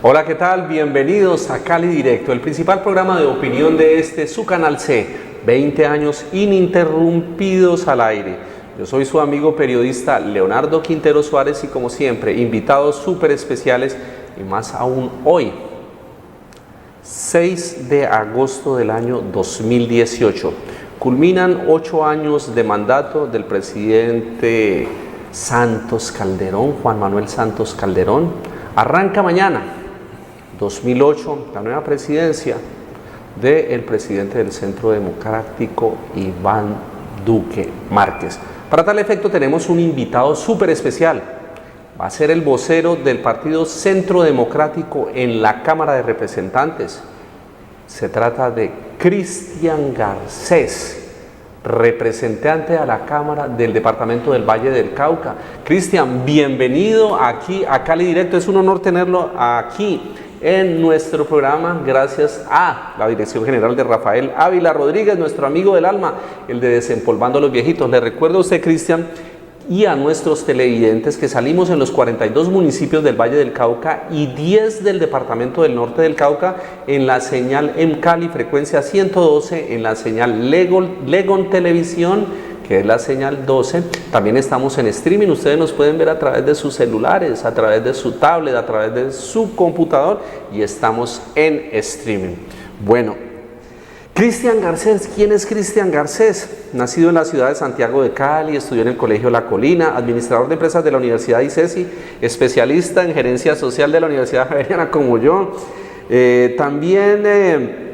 Hola, ¿qué tal? Bienvenidos a Cali Directo, el principal programa de opinión de su canal C, 20 años ininterrumpidos al aire. Yo soy su amigo periodista Leonardo Quintero Suárez y como siempre, invitados súper especiales y más aún hoy, 6 de agosto del año 2018. Culminan 8 años de mandato del presidente Santos Calderón, Juan Manuel Santos Calderón. Arranca mañana, 2008, la nueva presidencia del presidente del Centro Democrático, Iván Duque Márquez. Para tal efecto tenemos un invitado súper especial. Va a ser el vocero del Partido Centro Democrático en la Cámara de Representantes. Se trata de Cristian Garcés, representante a la Cámara del Departamento del Valle del Cauca. Cristian, bienvenido aquí a Cali Directo. Es un honor tenerlo aquí en nuestro programa, gracias a la dirección general de Rafael Ávila Rodríguez, nuestro amigo del alma, el de Desempolvando a los Viejitos. Le recuerdo a usted, Cristian, y a nuestros televidentes que salimos en los 42 municipios del Valle del Cauca y 10 del departamento del Norte del Cauca en la señal Cali, frecuencia 112, en la señal Legon Televisión, que es la señal 12. También estamos en streaming, ustedes nos pueden ver a través de sus celulares, a través de su tablet, a través de su computador y estamos en streaming. Bueno, Cristian Garcés, ¿quién es Cristian Garcés? Nacido en la ciudad de Santiago de Cali, estudió en el Colegio La Colina, administrador de empresas de la Universidad ICESI, especialista en gerencia social de la Universidad Javeriana como yo, también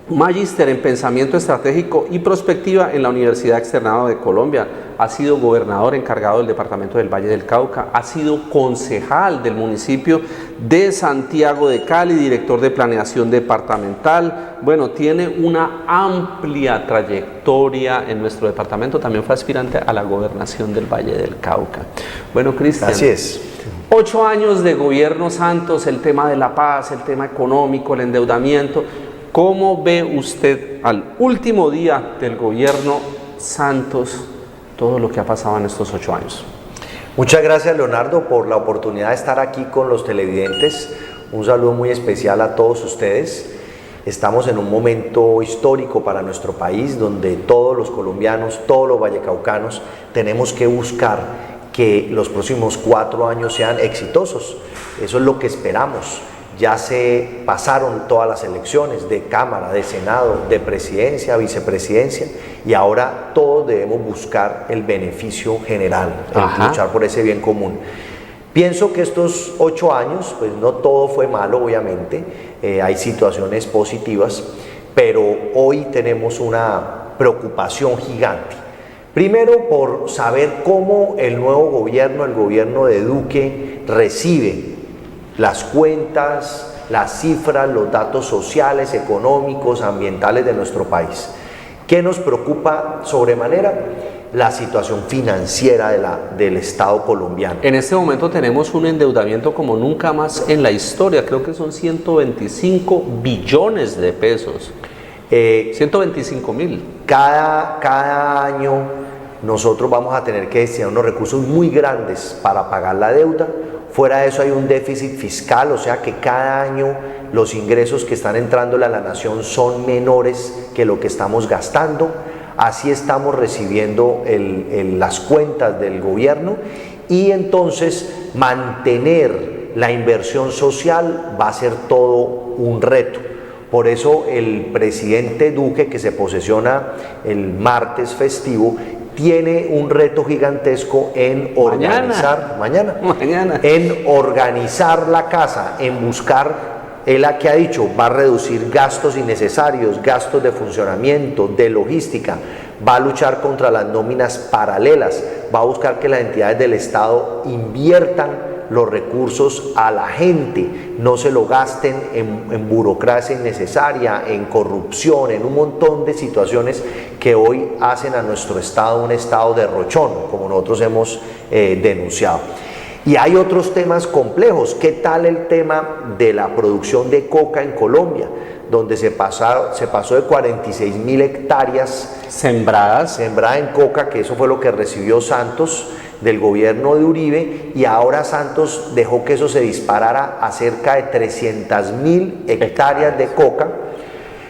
magíster en pensamiento estratégico y prospectiva en la Universidad Externado de Colombia. Ha sido gobernador encargado del departamento del Valle del Cauca, ha sido concejal del municipio de Santiago de Cali, director de planeación departamental. Bueno, tiene una amplia trayectoria en nuestro departamento, también fue aspirante a la gobernación del Valle del Cauca. Bueno, Cristian, así es. 8 años de gobierno Santos, el tema de la paz, el tema económico, el endeudamiento. ¿Cómo ve usted al último día del gobierno Santos todo lo que ha pasado en estos 8 años? Muchas gracias, Leonardo, por la oportunidad de estar aquí con los televidentes. Un saludo muy especial a todos ustedes. Estamos en un momento histórico para nuestro país donde todos los colombianos, todos los vallecaucanos tenemos que buscar que los próximos 4 años sean exitosos. Eso es lo que esperamos. Ya se pasaron todas las elecciones de Cámara, de Senado, de Presidencia, Vicepresidencia y ahora todos debemos buscar el beneficio general, luchar por ese bien común. Pienso que estos 8 años, pues no todo fue malo obviamente, hay situaciones positivas, pero hoy tenemos una preocupación gigante. Primero por saber cómo el nuevo gobierno, el gobierno de Duque, recibe las cuentas, las cifras, los datos sociales, económicos, ambientales de nuestro país. ¿Qué nos preocupa sobremanera? La situación financiera del Estado colombiano. En este momento tenemos un endeudamiento como nunca más en la historia, creo que son 125 billones de pesos. 125.000. Cada año nosotros vamos a tener que destinar unos recursos muy grandes para pagar la deuda. Fuera de eso hay un déficit fiscal, o sea que cada año los ingresos que están entrando a la nación son menores que lo que estamos gastando. Así estamos recibiendo las cuentas del gobierno y entonces mantener la inversión social va a ser todo un reto. Por eso el presidente Duque, que se posesiona el martes festivo, tiene un reto gigantesco en organizar, mañana, en organizar la casa, en buscar, él que ha dicho, va a reducir gastos innecesarios, gastos de funcionamiento, de logística, va a luchar contra las nóminas paralelas, va a buscar que las entidades del Estado inviertan los recursos a la gente, no se lo gasten en burocracia innecesaria, en corrupción, en un montón de situaciones que hoy hacen a nuestro Estado un Estado derrochón, como nosotros hemos denunciado. Y hay otros temas complejos. ¿Qué tal el tema de la producción de coca en Colombia? Donde se pasó de 46.000 hectáreas sembradas en coca, que eso fue lo que recibió Santos, del gobierno de Uribe, y ahora Santos dejó que eso se disparara a cerca de 300.000 hectáreas de coca.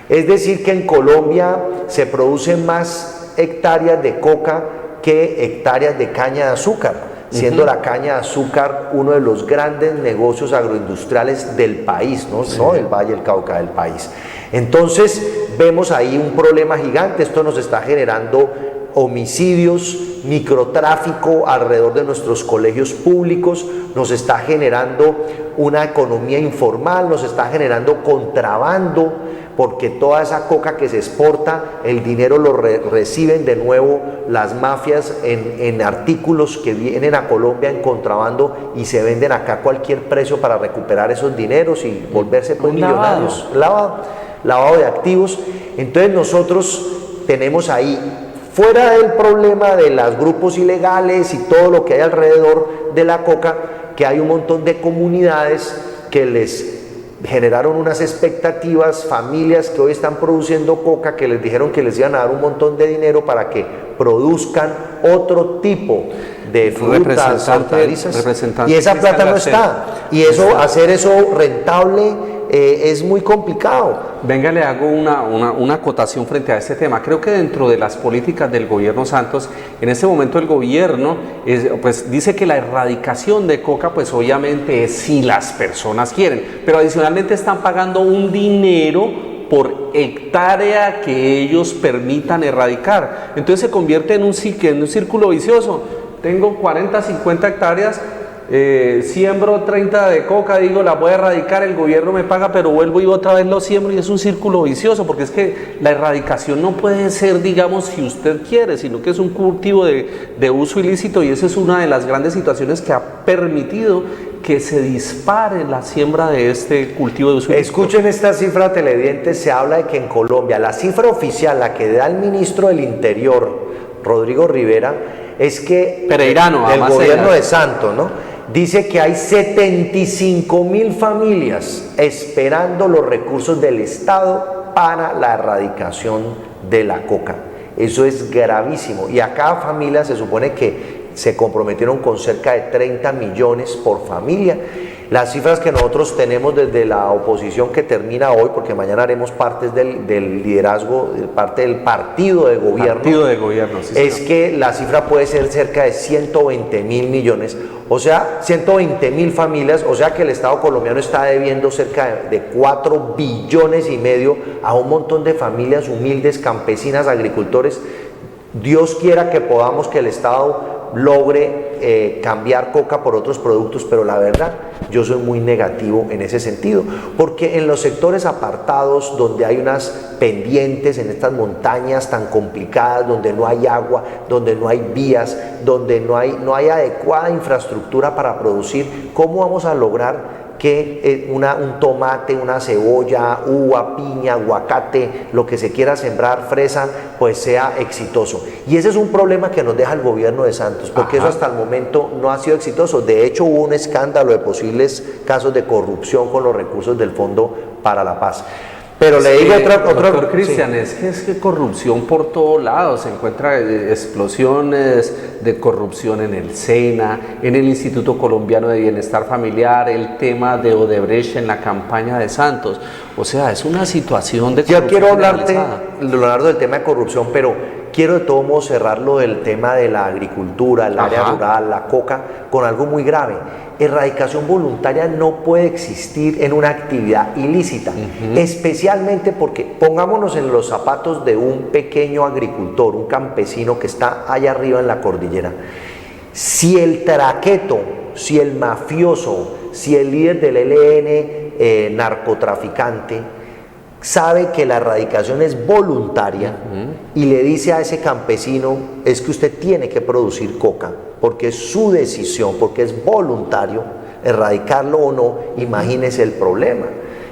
Es decir, que en Colombia se producen más hectáreas de coca que hectáreas de caña de azúcar, siendo la caña de azúcar uno de los grandes negocios agroindustriales del país, no del Valle del Cauca, del país. Entonces vemos ahí un problema gigante. Esto nos está generando homicidios, microtráfico alrededor de nuestros colegios públicos, nos está generando una economía informal, nos está generando contrabando, porque toda esa coca que se exporta, el dinero lo reciben de nuevo las mafias en artículos que vienen a Colombia en contrabando y se venden acá a cualquier precio para recuperar esos dineros y volverse pues millonarios. Lavado de activos. Entonces nosotros tenemos ahí, fuera del problema de los grupos ilegales y todo lo que hay alrededor de la coca, que hay un montón de comunidades que les generaron unas expectativas, familias que hoy están produciendo coca, que les dijeron que les iban a dar un montón de dinero para que produzcan otro tipo de frutas, hortalizas, y esa plata no está, y eso, hacer eso rentable es muy complicado. Venga, le hago una acotación frente a este tema. Creo que dentro de las políticas del gobierno Santos, en este momento el gobierno pues dice que la erradicación de coca pues obviamente es si las personas quieren, pero adicionalmente están pagando un dinero por hectárea que ellos permitan erradicar. Entonces se convierte en un círculo vicioso. Tengo 40, 50 hectáreas, siembro 30 de coca, digo, la voy a erradicar, el gobierno me paga, pero vuelvo y otra vez lo siembro, y es un círculo vicioso, porque es que la erradicación no puede ser, digamos, si usted quiere, sino que es un cultivo de uso ilícito, y esa es una de las grandes situaciones que ha permitido que se dispare la siembra de este cultivo de uso ilícito. Escuchen esta cifra, televidentes. Se habla de que en Colombia, la cifra oficial, la que da el ministro del Interior, Rodrigo Rivera, es que Pereirano, del gobierno de Santos, ¿no?, dice que hay 75.000 familias esperando los recursos del Estado para la erradicación de la coca. Eso es gravísimo, y a cada familia se supone que se comprometieron con cerca de 30 millones por familia. Las cifras que nosotros tenemos desde la oposición, que termina hoy, porque mañana haremos parte del liderazgo, parte del partido de gobierno, sí, es que la cifra puede ser cerca de 120.000 millones, o sea, 120.000 familias, o sea que el Estado colombiano está debiendo cerca de 4,5 billones a un montón de familias humildes, campesinas, agricultores. Dios quiera que podamos, que el Estado logre cambiar coca por otros productos, pero la verdad, yo soy muy negativo en ese sentido, porque en los sectores apartados, donde hay unas pendientes, en estas montañas tan complicadas, donde no hay agua, donde no hay vías, donde no hay adecuada infraestructura para producir, ¿cómo vamos a lograr que un tomate, una cebolla, uva, piña, aguacate, lo que se quiera sembrar, fresa, pues sea exitoso? Y ese es un problema que nos deja el gobierno de Santos, porque eso hasta el momento no ha sido exitoso. De hecho, hubo un escándalo de posibles casos de corrupción con los recursos del Fondo para la Paz. Pero le digo doctor Cristian, sí, es que corrupción por todos lados, se encuentra explosiones de corrupción en el SENA, en el Instituto Colombiano de Bienestar Familiar, el tema de Odebrecht en la campaña de Santos. O sea, es una situación de corrupción. Yo quiero hablarte, Leonardo, del tema de corrupción, pero quiero de todo modo cerrarlo del tema de la agricultura, el área rural, la coca, con algo muy grave. Erradicación voluntaria no puede existir en una actividad ilícita, especialmente porque, pongámonos en los zapatos de un pequeño agricultor, un campesino que está allá arriba en la cordillera. Si el traqueto, si el mafioso, si el líder del ELN, narcotraficante, sabe que la erradicación es voluntaria y le dice a ese campesino, es que usted tiene que producir coca, porque es su decisión, porque es voluntario, erradicarlo o no, imagínese el problema.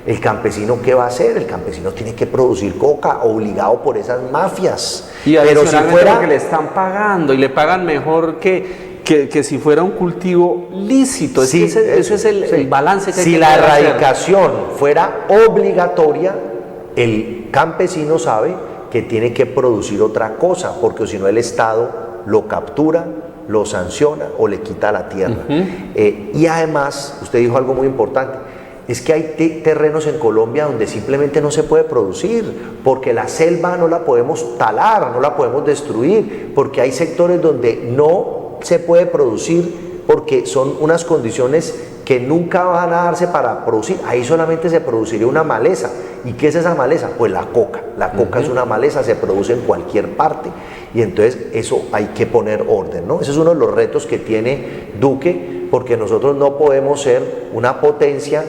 El campesino, ¿qué va a hacer? El campesino tiene que producir coca, obligado por esas mafias. Y pero si fuera que le están pagando, y le pagan mejor que si fuera un cultivo lícito. Sí, ese es el balance que hay que hacer. Si la erradicación fuera obligatoria, el campesino sabe que tiene que producir otra cosa, porque si no el Estado lo captura, lo sanciona o le quita la tierra. Y además, usted dijo algo muy importante, es que hay terrenos en Colombia donde simplemente no se puede producir, porque la selva no la podemos talar, no la podemos destruir, porque hay sectores donde no se puede producir porque son unas condiciones que nunca van a darse para producir. Ahí solamente se produciría una maleza. ¿Y qué es esa maleza? Pues la coca. La coca es una maleza, se produce en cualquier parte. Y entonces eso hay que poner orden, ¿no? Ese es uno de los retos que tiene Duque, porque nosotros no podemos ser una potencia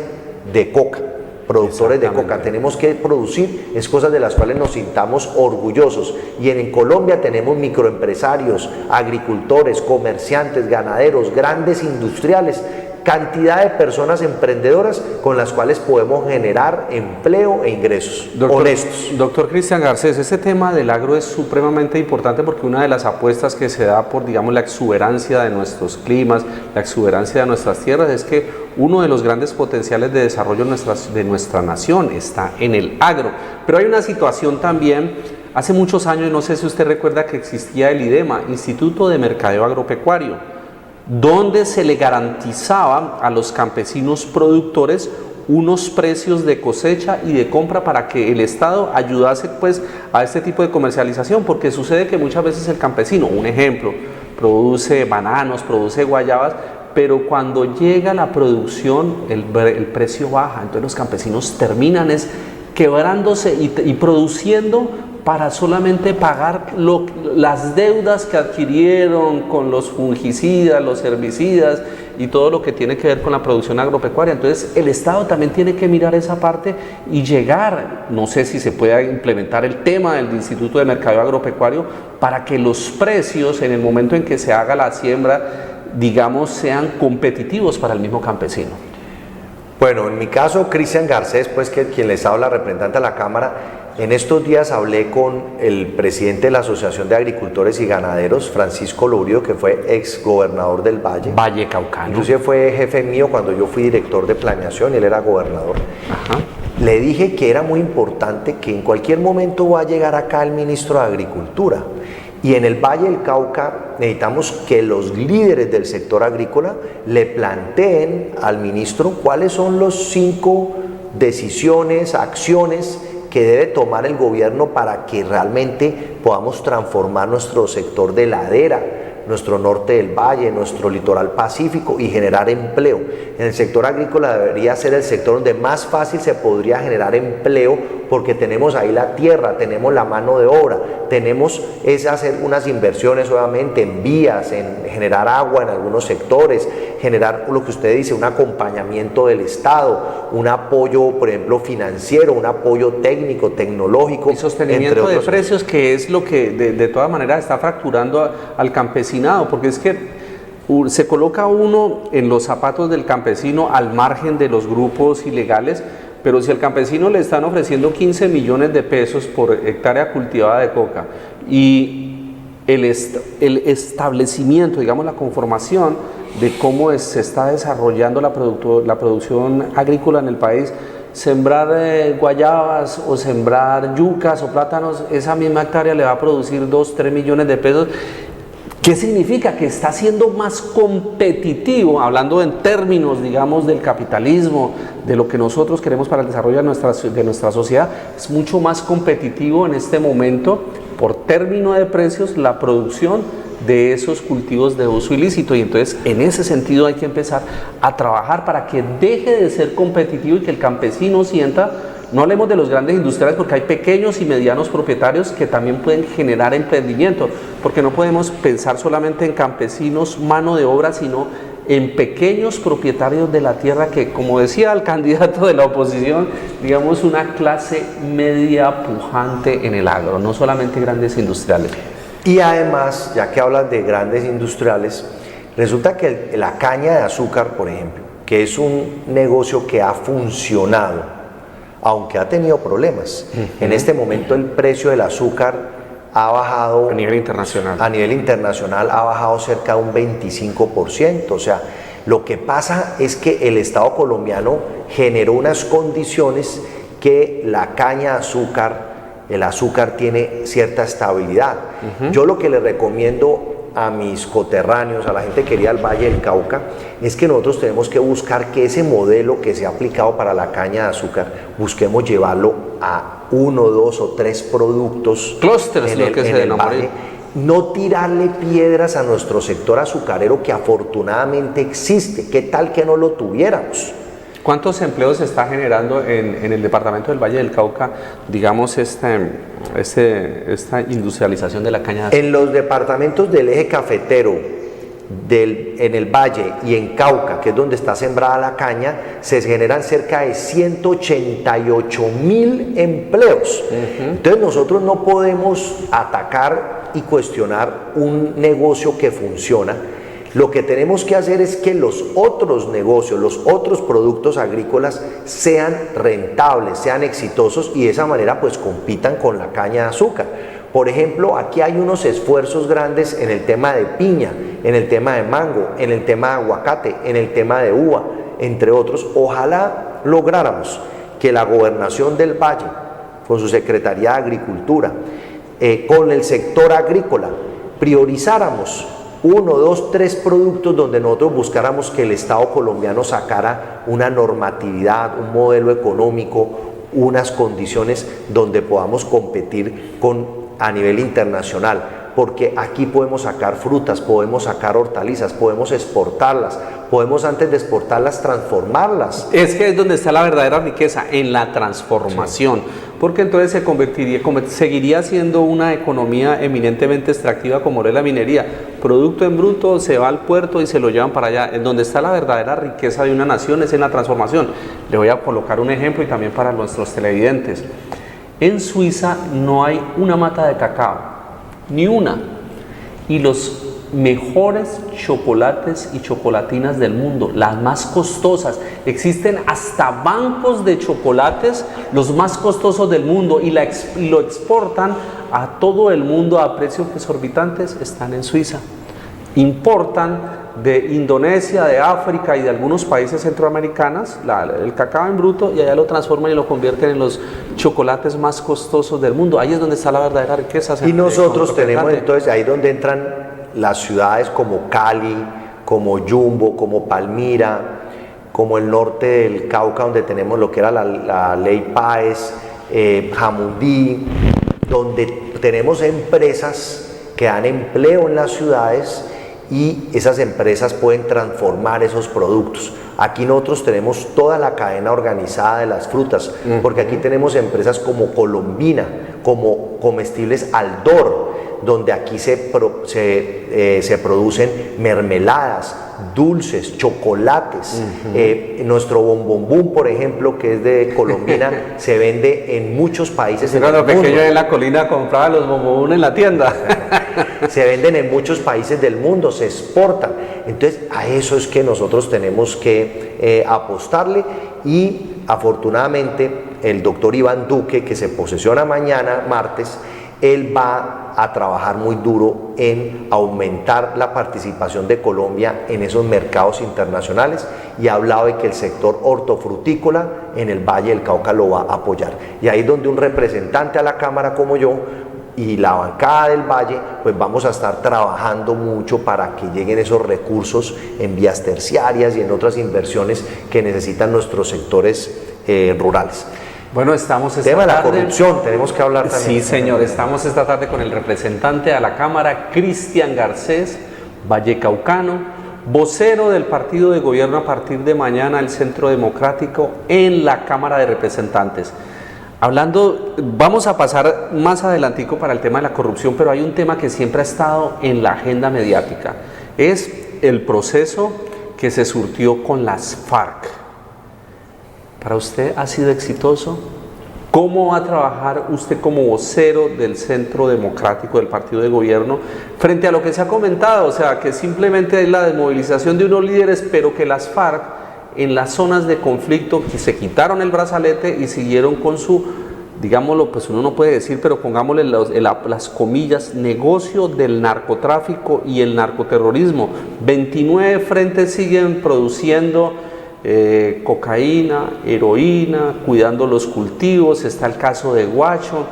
de coca, productores de coca. Tenemos que producir, es cosas de las cuales nos sintamos orgullosos. Y en Colombia tenemos microempresarios, agricultores, comerciantes, ganaderos, grandes industriales, cantidad de personas emprendedoras con las cuales podemos generar empleo e ingresos honestos. Doctor Cristian Garcés, este tema del agro es supremamente importante porque una de las apuestas que se da por, digamos, la exuberancia de nuestros climas, la exuberancia de nuestras tierras, es que uno de los grandes potenciales de desarrollo de nuestra nación está en el agro. Pero hay una situación también, hace muchos años, no sé si usted recuerda que existía el IDEMA, Instituto de Mercadeo Agropecuario, donde se le garantizaba a los campesinos productores unos precios de cosecha y de compra para que el Estado ayudase pues a este tipo de comercialización, porque sucede que muchas veces el campesino, un ejemplo, produce bananos, produce guayabas, pero cuando llega la producción el precio baja, entonces los campesinos terminan quebrándose y produciendo para solamente pagar las deudas que adquirieron con los fungicidas, los herbicidas y todo lo que tiene que ver con la producción agropecuaria. Entonces el Estado también tiene que mirar esa parte y llegar, no sé si se puede implementar el tema del Instituto de Mercadeo Agropecuario para que los precios en el momento en que se haga la siembra, digamos, sean competitivos para el mismo campesino. Bueno, en mi caso, Cristian Garcés, pues que quien les habla, representante de la Cámara, en estos días hablé con el presidente de la Asociación de Agricultores y Ganaderos, Francisco Lourido, que fue ex gobernador del Valle Caucano. Inclusive fue jefe mío cuando yo fui director de planeación y él era gobernador. Ajá. Le dije que era muy importante que en cualquier momento va a llegar acá el ministro de Agricultura. Y en el Valle del Cauca necesitamos que los líderes del sector agrícola le planteen al ministro cuáles son los 5 decisiones, acciones que debe tomar el gobierno para que realmente podamos transformar nuestro sector de ladera, nuestro norte del valle, nuestro litoral pacífico y generar empleo. En el sector agrícola debería ser el sector donde más fácil se podría generar empleo porque tenemos ahí la tierra, tenemos la mano de obra, tenemos hacer unas inversiones obviamente en vías, en generar agua en algunos sectores, generar lo que usted dice, un acompañamiento del Estado, un apoyo, por ejemplo, financiero, un apoyo técnico, tecnológico. Y sostenimiento de precios, que es lo que de todas maneras está fracturando al campesinado, porque es que se coloca uno en los zapatos del campesino al margen de los grupos ilegales, pero si al campesino le están ofreciendo 15 millones de pesos por hectárea cultivada de coca y el establecimiento, digamos la conformación de cómo se está desarrollando la producción agrícola en el país, sembrar guayabas o sembrar yucas o plátanos, esa misma hectárea le va a producir 2, 3 millones de pesos. ¿Qué significa? Que está siendo más competitivo, hablando en términos, digamos, del capitalismo, de lo que nosotros queremos para el desarrollo de nuestra sociedad, es mucho más competitivo en este momento, por término de precios, la producción de esos cultivos de uso ilícito. Y entonces, en ese sentido, hay que empezar a trabajar para que deje de ser competitivo y que el campesino sienta. No hablemos de los grandes industriales porque hay pequeños y medianos propietarios que también pueden generar emprendimiento, porque no podemos pensar solamente en campesinos, mano de obra, sino en pequeños propietarios de la tierra que, como decía el candidato de la oposición, digamos una clase media pujante en el agro, no solamente grandes industriales. Y además, ya que hablas de grandes industriales, resulta que la caña de azúcar, por ejemplo, que es un negocio que ha funcionado, aunque ha tenido problemas. En este momento el precio del azúcar ha bajado a nivel internacional. A nivel internacional ha bajado cerca de un 25%. O sea, lo que pasa es que el Estado colombiano generó unas condiciones que la caña de azúcar, el azúcar tiene cierta estabilidad. Yo lo que le recomiendo a mis coterráneos, a la gente querida del Valle del Cauca, es que nosotros tenemos que buscar que ese modelo que se ha aplicado para la caña de azúcar, busquemos llevarlo a 1, 2 o 3 productos Clústeres, lo que se denomina. Valle. No tirarle piedras a nuestro sector azucarero que afortunadamente existe. ¿Qué tal que no lo tuviéramos? ¿Cuántos empleos se está generando en el departamento del Valle del Cauca, digamos, esta industrialización de la caña de azúcar? En los departamentos del eje cafetero, en el Valle y en Cauca, que es donde está sembrada la caña, se generan cerca de 188.000 empleos. Entonces nosotros no podemos atacar y cuestionar un negocio que funciona. Lo que tenemos que hacer es que los otros negocios, los otros productos agrícolas sean rentables, sean exitosos y de esa manera pues compitan con la caña de azúcar. Por ejemplo, aquí hay unos esfuerzos grandes en el tema de piña, en el tema de mango, en el tema de aguacate, en el tema de uva, entre otros. Ojalá lográramos que la Gobernación del Valle, con su Secretaría de Agricultura, con el sector agrícola, priorizáramos 1, 2, 3 productos donde nosotros buscáramos que el Estado colombiano sacara una normatividad, un modelo económico, unas condiciones donde podamos competir a nivel internacional, porque aquí podemos sacar frutas, podemos sacar hortalizas, podemos exportarlas, podemos antes de exportarlas transformarlas. Es que es donde está la verdadera riqueza, en la transformación, sí. Porque entonces seguiría siendo una economía eminentemente extractiva como es la minería. Producto en bruto se va al puerto y se lo llevan para allá. En donde está la verdadera riqueza de una nación es en la transformación. Le voy a colocar un ejemplo y también para nuestros televidentes. En Suiza no hay una mata de cacao, ni una. Y los mejores chocolates y chocolatinas del mundo, las más costosas, existen hasta bancos de chocolates, los más costosos del mundo, y lo exportan a todo el mundo a precios exorbitantes, están en Suiza. Importan de Indonesia, de África y de algunos países centroamericanos el cacao en bruto y allá lo transforman y lo convierten en los chocolates más costosos del mundo. Ahí es donde está la verdadera riqueza. Y nosotros tenemos entonces ahí donde entran las ciudades como Cali, como Jumbo, como Palmira, como el norte del Cauca, donde tenemos lo que era la Ley Páez, Jamundí, donde tenemos empresas que dan empleo en las ciudades y esas empresas pueden transformar esos productos. Aquí nosotros tenemos toda la cadena organizada de las frutas, porque aquí tenemos empresas como Colombina, como Comestibles Aldor, donde aquí se producen mermeladas, dulces, chocolates. Nuestro bombombum, por ejemplo, que es de Colombina, se vende en muchos países del mundo. Pequeño de la colina compraba los bombombum en la tienda. Se venden en muchos países del mundo, se exportan. Entonces, a eso es que nosotros tenemos que apostarle y afortunadamente el doctor Iván Duque, que se posesiona mañana, martes, él va a trabajar muy duro en aumentar la participación de Colombia en esos mercados internacionales y ha hablado de que el sector hortofrutícola en el Valle del Cauca lo va a apoyar. Y ahí es donde un representante a la Cámara como yo y la bancada del Valle, pues vamos a estar trabajando mucho para que lleguen esos recursos en vías terciarias y en otras inversiones que necesitan nuestros sectores rurales. Bueno, estamos esta tema de la tarde, corrupción, tenemos que hablar también. Sí, señor, estamos esta tarde con el representante a la Cámara, Cristian Garcés, vallecaucano, vocero del partido de gobierno a partir de mañana, el Centro Democrático, en la Cámara de Representantes. Hablando, vamos a pasar más adelantico para el tema de la corrupción, pero hay un tema que siempre ha estado en la agenda mediática, es el proceso que se surtió con las FARC. ¿Para usted ha sido exitoso? ¿Cómo va a trabajar usted como vocero del Centro Democrático del Partido de Gobierno frente a lo que se ha comentado? O sea, que simplemente es la desmovilización de unos líderes, pero que las FARC en las zonas de conflicto que se quitaron el brazalete y siguieron con su, digámoslo, pues uno no puede decir, pero pongámosle las comillas, negocio del narcotráfico y el narcoterrorismo. 29 frentes siguen produciendo cocaína, heroína, cuidando los cultivos, está el caso de Guacho,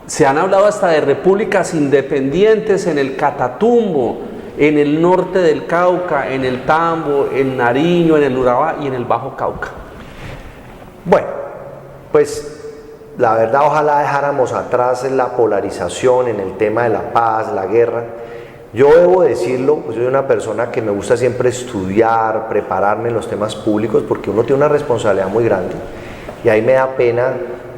se han hablado hasta de repúblicas independientes en el Catatumbo, en el norte del Cauca, en el Tambo, en Nariño, en el Urabá y en el Bajo Cauca? Bueno, pues la verdad ojalá dejáramos atrás la polarización en el tema de la paz, la guerra. Yo debo decirlo, pues soy una persona que me gusta siempre estudiar, prepararme en los temas públicos porque uno tiene una responsabilidad muy grande y ahí me da pena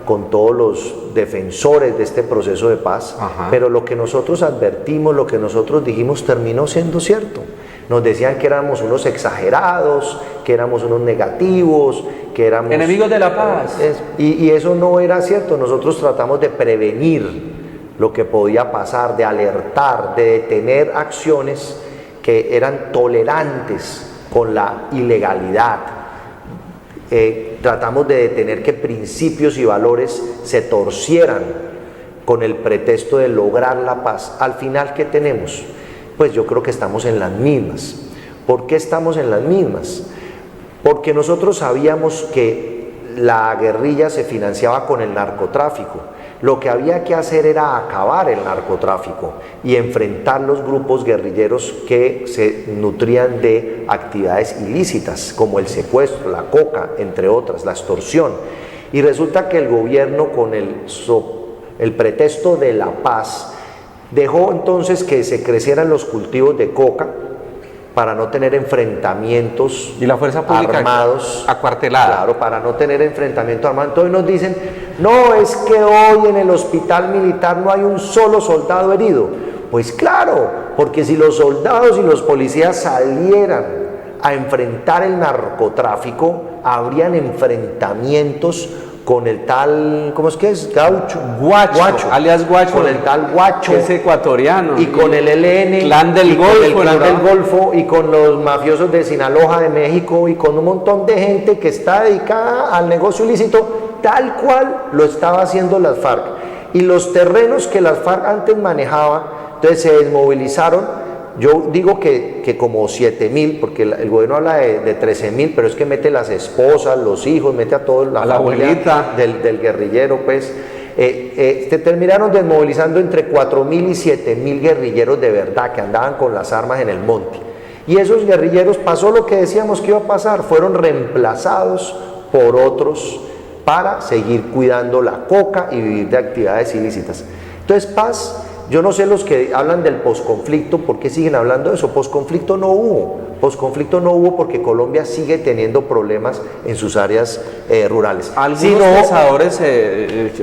con todos los defensores de este proceso de paz. Ajá. Pero lo que nosotros advertimos, lo que nosotros dijimos terminó siendo cierto. Nos decían que éramos unos exagerados, que éramos unos negativos, que éramos enemigos de la paz. Y eso no era cierto. Nosotros tratamos de prevenir lo que podía pasar, de alertar, de detener acciones que eran tolerantes con la ilegalidad. Tratamos de detener que principios y valores se torcieran con el pretexto de lograr la paz. Al final, ¿qué tenemos? Pues yo creo que estamos en las mismas. ¿Por qué estamos en las mismas? Porque nosotros sabíamos que la guerrilla se financiaba con el narcotráfico. Lo que había que hacer era acabar el narcotráfico y enfrentar los grupos guerrilleros que se nutrían de actividades ilícitas, como el secuestro, la coca, entre otras, la extorsión. Y resulta que el gobierno, con el pretexto de la paz, dejó entonces que se crecieran los cultivos de coca para no tener enfrentamientos y la fuerza pública armados, acuartelada. Claro, para no tener enfrentamientos armados. Entonces nos dicen, no, es que hoy en el hospital militar no hay un solo soldado herido. Pues claro, porque si los soldados y los policías salieran a enfrentar el narcotráfico, habrían enfrentamientos con el tal, ¿cómo es que es? Guacho, alias Guacho, con el tal Guacho, que es ecuatoriano, y con el ELN, Clan del Golfo, y con los mafiosos de Sinaloa, de México, y con un montón de gente que está dedicada al negocio ilícito, tal cual lo estaba haciendo las FARC. Y los terrenos que las FARC antes manejaba, entonces se desmovilizaron. Yo digo que como 7.000, porque el gobierno habla de 13.000, pero es que mete las esposas, los hijos, mete a toda la abuelita del guerrillero, pues. Se terminaron desmovilizando entre 4.000 y 7.000 guerrilleros de verdad que andaban con las armas en el monte. Y esos guerrilleros, pasó lo que decíamos que iba a pasar, fueron reemplazados por otros para seguir cuidando la coca y vivir de actividades ilícitas. Entonces, paz. Yo no sé los que hablan del posconflicto, ¿por qué siguen hablando de eso? Posconflicto no hubo porque Colombia sigue teniendo problemas en sus áreas rurales. Algunos pensadores,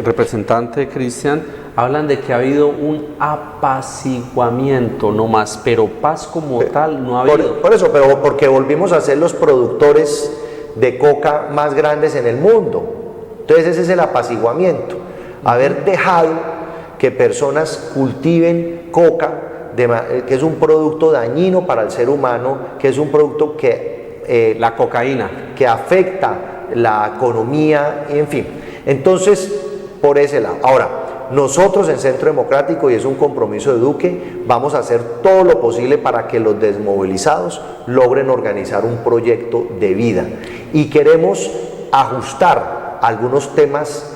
representante Cristian, hablan de que ha habido un apaciguamiento no más, pero paz como tal no ha habido. Por eso, pero porque volvimos a ser los productores de coca más grandes en el mundo. Entonces ese es el apaciguamiento, haber dejado que personas cultiven coca, que es un producto dañino para el ser humano, que es un producto que la cocaína, que afecta la economía, en fin. Entonces, por ese lado. Ahora, nosotros en Centro Democrático, y es un compromiso de Duque, vamos a hacer todo lo posible para que los desmovilizados logren organizar un proyecto de vida. Y queremos ajustar algunos temas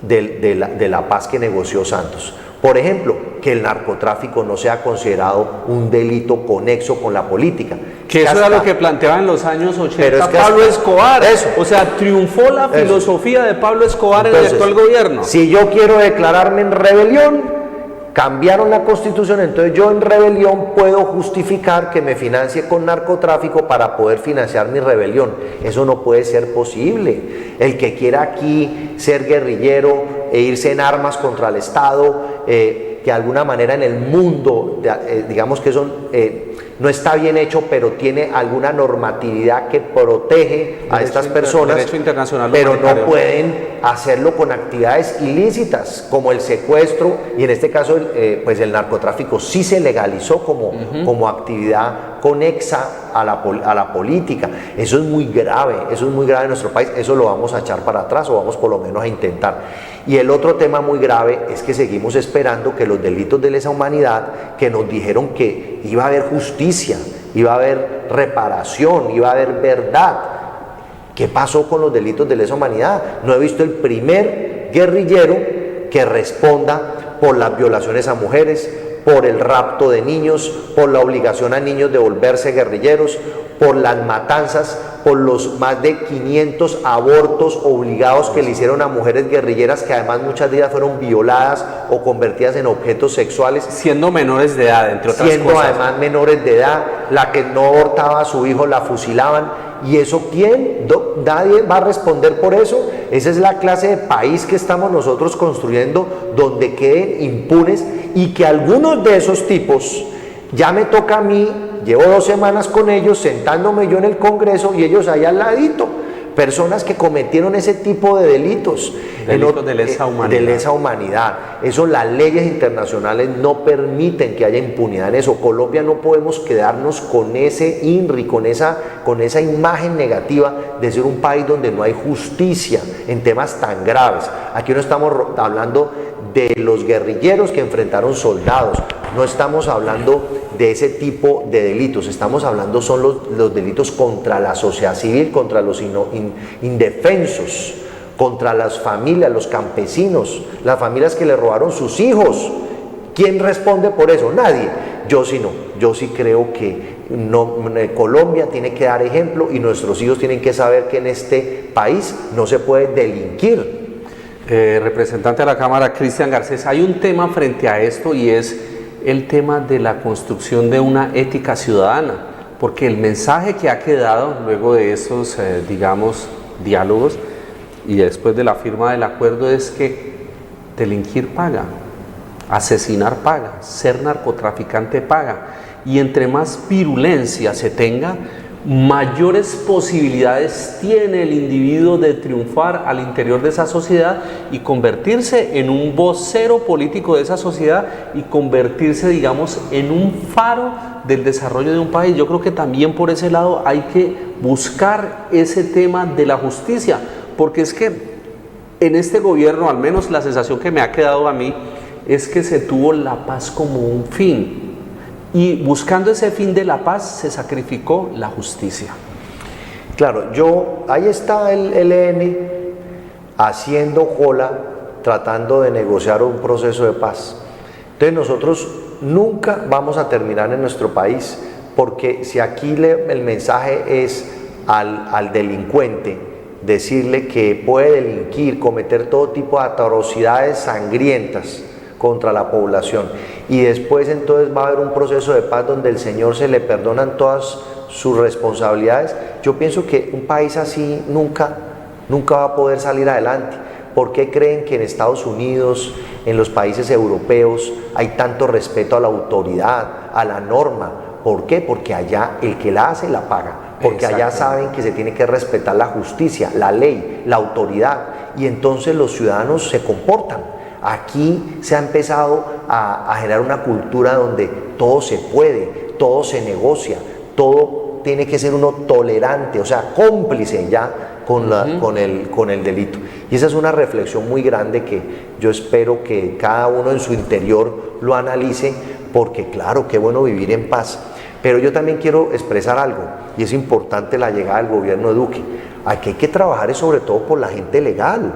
de la paz que negoció Santos. Por ejemplo, que el narcotráfico no sea considerado un delito conexo con la política. Que eso era lo que planteaba en los años 80 Pablo Escobar. O sea, triunfó la filosofía de Pablo Escobar en el actual gobierno. Si yo quiero declararme en rebelión, cambiaron la Constitución, entonces yo en rebelión puedo justificar que me financie con narcotráfico para poder financiar mi rebelión. Eso no puede ser posible. El que quiera aquí ser guerrillero e irse en armas contra el Estado, que de alguna manera en el mundo, digamos que eso no está bien hecho, pero tiene alguna normatividad que protege a estas personas, derecho internacional pero no pueden hacerlo con actividades ilícitas como el secuestro, y en este caso pues el narcotráfico sí se legalizó como actividad conexa a la política. Eso es muy grave en nuestro país. Eso lo vamos a echar para atrás, o vamos por lo menos a intentar. Y el otro tema muy grave es que seguimos esperando que los delitos de lesa humanidad, que nos dijeron que iba a haber justicia, iba a haber reparación, iba a haber verdad. ¿Qué pasó con los delitos de lesa humanidad? No he visto el primer guerrillero que responda por las violaciones a mujeres, por el rapto de niños, por la obligación a niños de volverse guerrilleros, por las matanzas, por los más de 500 abortos obligados que le hicieron a mujeres guerrilleras, que además muchas de ellas fueron violadas o convertidas en objetos sexuales. Siendo menores de edad, entre otras siendo cosas. además menores de edad, la que no abortaba a su hijo la fusilaban. ¿Y eso quién? Nadie va a responder por eso. Esa es la clase de país que estamos nosotros construyendo, donde queden impunes, y que algunos de esos tipos, ya me toca a mí, llevo 2 semanas con ellos, sentándome yo en el Congreso y ellos allá al ladito, personas que cometieron ese tipo de delitos. Delitos de lesa humanidad. De lesa humanidad. Eso, las leyes internacionales no permiten que haya impunidad en eso. Colombia no podemos quedarnos con ese INRI, con esa imagen negativa de ser un país donde no hay justicia en temas tan graves. Aquí no estamos hablando de los guerrilleros que enfrentaron soldados, no estamos hablando de ese tipo de delitos, estamos hablando son los delitos contra la sociedad civil, contra los indefensos, contra las familias, los campesinos, las familias que le robaron sus hijos. ¿Quién responde por eso? Nadie. Yo sí no, yo sí creo que Colombia tiene que dar ejemplo y nuestros hijos tienen que saber que en este país no se puede delinquir. Representante de la Cámara, Cristian Garcés, hay un tema frente a esto y es el tema de la construcción de una ética ciudadana, porque el mensaje que ha quedado luego de esos, digamos, diálogos y después de la firma del acuerdo es que delinquir paga, asesinar paga, ser narcotraficante paga, y entre más virulencia se tenga, mayores posibilidades tiene el individuo de triunfar al interior de esa sociedad y convertirse en un vocero político de esa sociedad y convertirse, digamos, en un faro del desarrollo de un país. Yo creo que también por ese lado hay que buscar ese tema de la justicia, porque es que en este gobierno, al menos la sensación que me ha quedado a mí, es que se tuvo la paz como un fin. Y buscando ese fin de la paz se sacrificó la justicia. Claro, ahí está el ELN haciendo cola, tratando de negociar un proceso de paz. Entonces nosotros nunca vamos a terminar en nuestro país, porque si aquí el mensaje es al delincuente, decirle que puede delinquir, cometer todo tipo de atrocidades sangrientas contra la población, y después entonces va a haber un proceso de paz donde el Señor se le perdonan todas sus responsabilidades. Yo pienso que un país así nunca va a poder salir adelante. ¿Por qué creen que en Estados Unidos, en los países europeos, hay tanto respeto a la autoridad, a la norma? ¿Por qué? Porque allá el que la hace la paga, porque allá saben que se tiene que respetar la justicia, la ley, la autoridad, y entonces los ciudadanos se comportan. Aquí se ha empezado a generar una cultura donde todo se puede, todo se negocia, todo tiene que ser uno tolerante, o sea, cómplice ya con el delito. Y esa es una reflexión muy grande que yo espero que cada uno en su interior lo analice, porque claro, qué bueno vivir en paz. Pero yo también quiero expresar algo, y es importante la llegada del gobierno de Duque. Aquí hay que trabajar es sobre todo por la gente legal,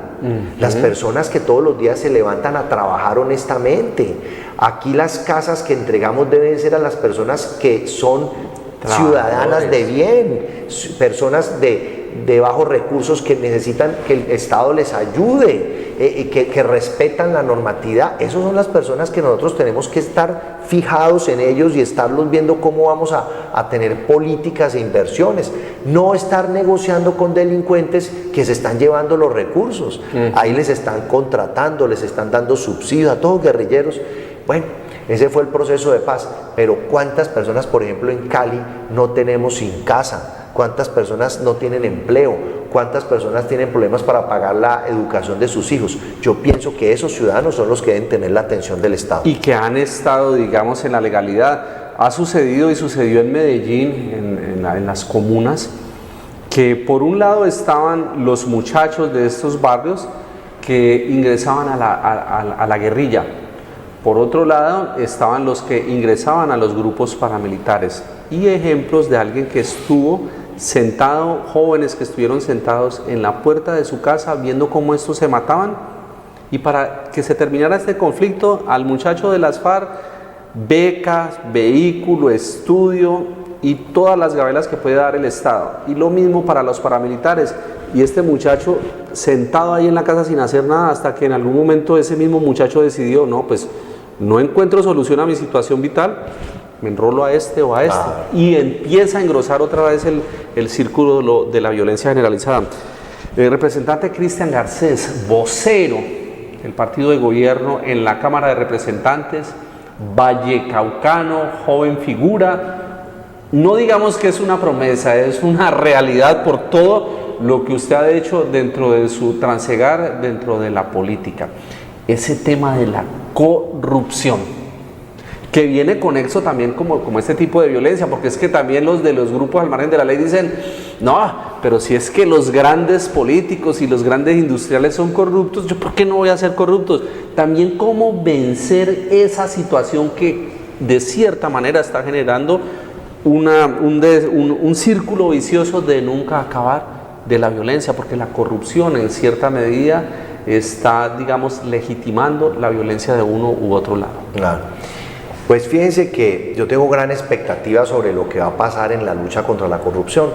las personas que todos los días se levantan a trabajar honestamente. Aquí las casas que entregamos deben ser a las personas que son ciudadanas de bien, personas de bajos recursos que necesitan que el Estado les ayude, que respetan la normatividad. Esas son las personas que nosotros tenemos que estar fijados en ellos y estarlos viendo cómo vamos a tener políticas e inversiones, no estar negociando con delincuentes que se están llevando los recursos. Ahí les están contratando, les están dando subsidios a todos guerrilleros. Bueno, ese fue el proceso de paz, pero ¿cuántas personas, por ejemplo, en Cali no tenemos sin casa? ¿Cuántas personas no tienen empleo? ¿Cuántas personas tienen problemas para pagar la educación de sus hijos? Yo pienso que esos ciudadanos son los que deben tener la atención del Estado. Y que han estado, digamos, en la legalidad. Ha sucedido y sucedió en Medellín, en las comunas, que por un lado estaban los muchachos de estos barrios que ingresaban a la guerrilla. Por otro lado, estaban los que ingresaban a los grupos paramilitares. Y ejemplos de alguien que estuvo sentado, jóvenes que estuvieron sentados en la puerta de su casa viendo cómo estos se mataban. Y para que se terminara este conflicto, al muchacho de las FARC becas, vehículo, estudio y todas las gabelas que puede dar el Estado. Y lo mismo para los paramilitares. Y este muchacho sentado ahí en la casa sin hacer nada hasta que en algún momento ese mismo muchacho decidió, no, pues no encuentro solución a mi situación vital, me enrolo a este o a este. Y empieza a engrosar otra vez el círculo de la violencia generalizada. El representante Cristian Garcés, vocero del partido de gobierno en la Cámara de Representantes, vallecaucano, joven figura, no digamos que es una promesa, es una realidad por todo lo que usted ha hecho dentro de su transegar, dentro de la política. Ese tema de la corrupción, que viene conexo también como este tipo de violencia, porque es que también los de los grupos al margen de la ley dicen, no, pero si es que los grandes políticos y los grandes industriales son corruptos, ¿yo por qué no voy a ser corruptos? También cómo vencer esa situación que de cierta manera está generando un círculo vicioso de nunca acabar de la violencia, porque la corrupción en cierta medida está, digamos, legitimando la violencia de uno u otro lado. Claro. Pues fíjense que yo tengo gran expectativa sobre lo que va a pasar en la lucha contra la corrupción,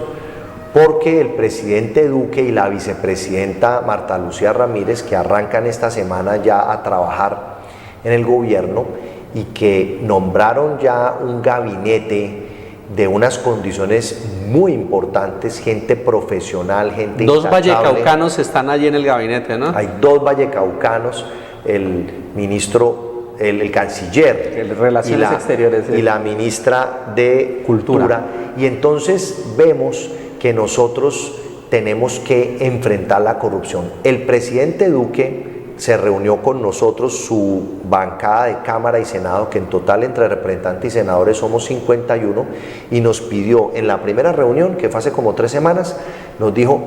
porque el presidente Duque y la vicepresidenta Marta Lucía Ramírez, que arrancan esta semana ya a trabajar en el gobierno y que nombraron ya un gabinete de unas condiciones muy importantes, gente profesional, gente Dos intachable. vallecaucanos están allí en el gabinete, ¿no? Hay dos vallecaucanos, el ministro, el canciller, el Relaciones Exteriores, y la ministra de Cultura. Y entonces vemos que nosotros tenemos que enfrentar la corrupción. El presidente Duque se reunió con nosotros, su bancada de Cámara y Senado, que en total entre representantes y senadores somos 51, y nos pidió en la primera reunión, que fue hace como 3 semanas, nos dijo,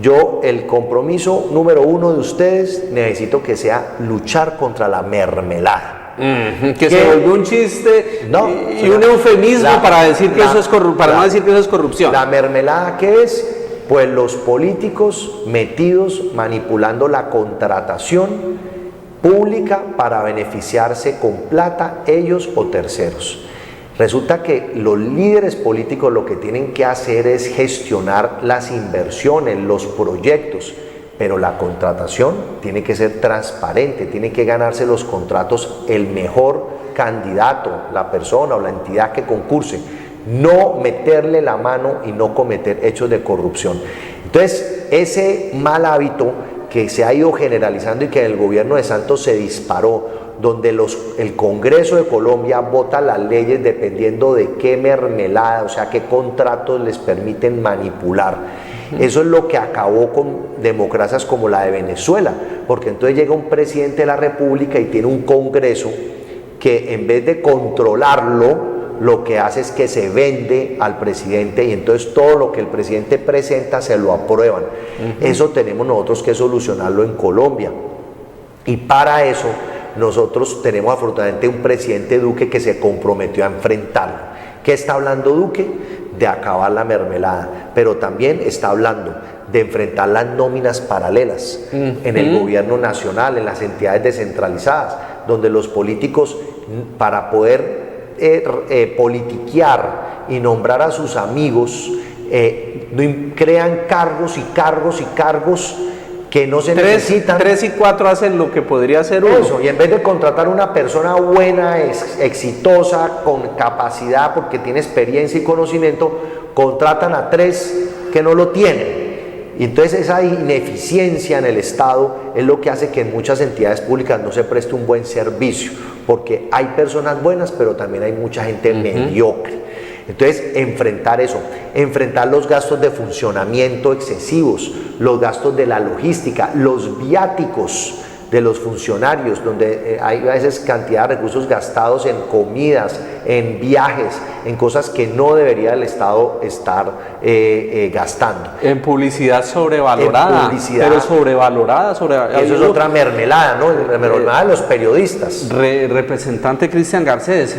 yo el compromiso número 1 de ustedes necesito que sea luchar contra la mermelada. Que se volvió un chiste y un eufemismo para decir que eso es para no decir que eso es corrupción. ¿La mermelada qué es? Pues los políticos metidos manipulando la contratación pública para beneficiarse con plata ellos o terceros. Resulta que los líderes políticos lo que tienen que hacer es gestionar las inversiones, los proyectos, pero la contratación tiene que ser transparente, tiene que ganarse los contratos el mejor candidato, la persona o la entidad que concurse. No meterle la mano y no cometer hechos de corrupción. Entonces, ese mal hábito que se ha ido generalizando y que en el gobierno de Santos se disparó, donde el Congreso de Colombia vota las leyes dependiendo de qué mermelada, o sea, qué contratos les permiten manipular. Eso es lo que acabó con democracias como la de Venezuela, porque entonces llega un presidente de la República y tiene un Congreso que en vez de controlarlo, lo que hace es que se vende al presidente y entonces todo lo que el presidente presenta se lo aprueban. Eso tenemos nosotros que solucionarlo en Colombia. Y para eso nosotros tenemos afortunadamente un presidente Duque que se comprometió a enfrentarlo. ¿Qué está hablando Duque? De acabar la mermelada, pero también está hablando de enfrentar las nóminas paralelas en el gobierno nacional, en las entidades descentralizadas, donde los políticos, para poder politiquear y nombrar a sus amigos, crean cargos y cargos y cargos que no se necesitan. 3 y 4 hacen lo que podría hacer uno. Eso, y en vez de contratar una persona buena, exitosa, con capacidad, porque tiene experiencia y conocimiento, contratan a 3 que no lo tienen. Y entonces esa ineficiencia en el Estado es lo que hace que en muchas entidades públicas no se preste un buen servicio, porque hay personas buenas, pero también hay mucha gente mediocre. Entonces, enfrentar eso, enfrentar los gastos de funcionamiento excesivos, los gastos de la logística, los viáticos de los funcionarios, donde hay a veces cantidad de recursos gastados en comidas, en viajes, en cosas que no debería el Estado estar gastando. En publicidad sobrevalorada, pero sobrevalorada. Eso es otra mermelada, ¿no? La mermelada de los periodistas. Representante Cristian Garcés,